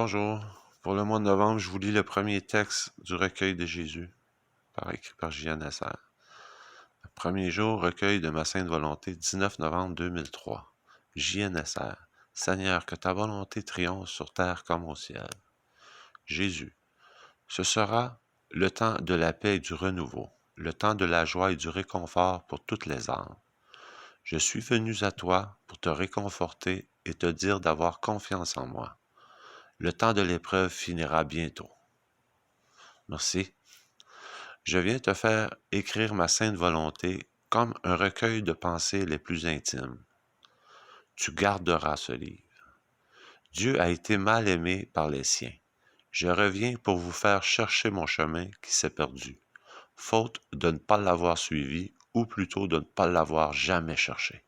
Bonjour. Pour le mois de novembre, je vous lis le premier texte du recueil de Jésus, écrit par J.N.S.R. Le premier jour, recueil de ma sainte volonté, 19 novembre 2003. J.N.S.R. Seigneur, que ta volonté triomphe sur terre comme au ciel. Jésus. Ce sera le temps de la paix et du renouveau, le temps de la joie et du réconfort pour toutes les âmes. Je suis venu à toi pour te réconforter et te dire d'avoir confiance en moi. Le temps de l'épreuve finira bientôt. Merci. Je viens te faire écrire ma sainte volonté comme un recueil de pensées les plus intimes. Tu garderas ce livre. Dieu a été mal aimé par les siens. Je reviens pour vous faire chercher mon chemin qui s'est perdu, faute de ne pas l'avoir suivi, ou plutôt de ne pas l'avoir jamais cherché.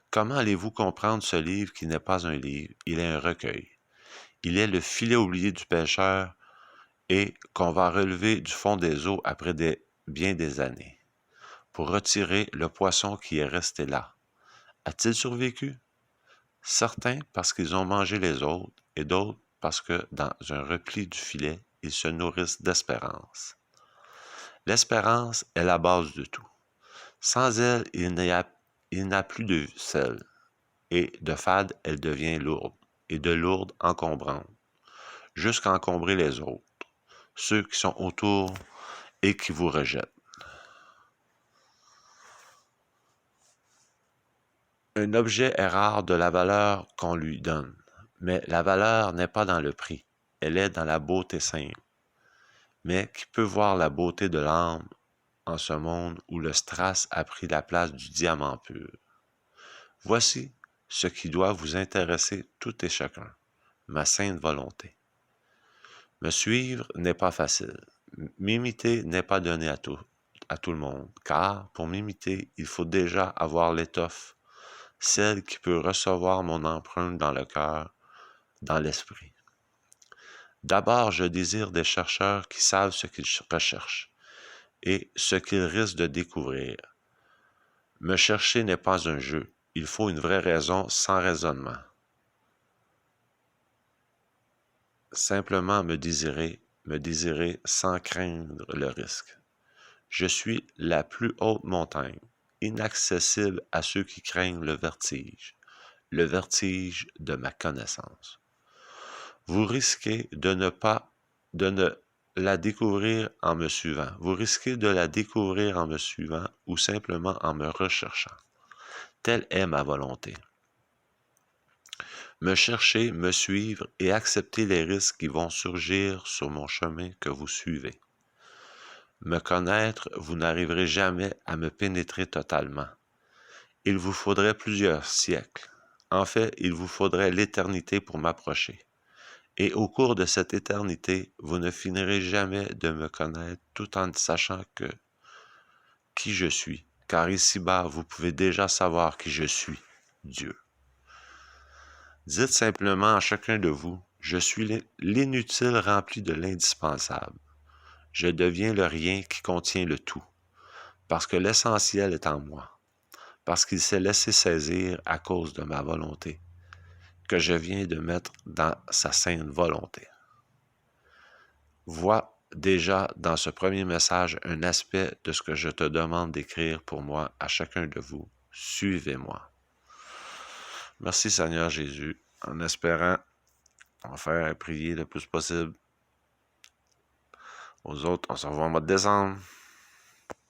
Comment allez-vous comprendre ce livre qui n'est pas un livre, il est un recueil. Il est le filet oublié du pêcheur et qu'on va relever du fond des eaux après bien des années, pour retirer le poisson qui est resté là. A-t-il survécu? Certains parce qu'ils ont mangé les autres, et d'autres parce que, dans un repli du filet, ils se nourrissent d'espérance. L'espérance est la base de tout. Sans elle, il n'a plus de sel, et de fade, elle devient lourde, et de lourde encombrante, jusqu'à encombrer les autres, ceux qui sont autour et qui vous rejettent. Un objet est rare de la valeur qu'on lui donne, mais la valeur n'est pas dans le prix, elle est dans la beauté simple. Mais qui peut voir la beauté de l'âme en ce monde où le strass a pris la place du diamant pur? Voici ce qui doit vous intéresser tout et chacun, ma sainte volonté. Me suivre n'est pas facile, m'imiter n'est pas donné à tout le monde, car pour m'imiter, il faut déjà avoir l'étoffe, celle qui peut recevoir mon empreinte dans le cœur, dans l'esprit. D'abord, je désire des chercheurs qui savent ce qu'ils recherchent et ce qu'ils risquent de découvrir. Me chercher n'est pas un jeu, il faut une vraie raison sans raisonnement. Simplement me désirer sans craindre le risque. Je suis la plus haute montagne, inaccessible à ceux qui craignent le vertige de ma connaissance. Vous risquez de ne la découvrir en me suivant. Vous risquez de la découvrir en me suivant ou simplement en me recherchant. Telle est ma volonté. Me chercher, me suivre et accepter les risques qui vont surgir sur mon chemin que vous suivez. Me connaître, vous n'arriverez jamais à me pénétrer totalement. Il vous faudrait plusieurs siècles. En fait, il vous faudrait l'éternité pour m'approcher. Et au cours de cette éternité, vous ne finirez jamais de me connaître tout en sachant qui je suis. Car ici-bas, vous pouvez déjà savoir qui je suis, Dieu. Dites simplement à chacun de vous, je suis l'inutile rempli de l'indispensable. Je deviens le rien qui contient le tout, parce que l'essentiel est en moi, parce qu'il s'est laissé saisir à cause de ma volonté, que je viens de mettre dans sa sainte volonté. Vois déjà dans ce premier message un aspect de ce que je te demande d'écrire pour moi à chacun de vous. Suivez-moi. Merci Seigneur Jésus, en espérant en faire prier le plus possible. Aux autres, on se revoit en mois de décembre.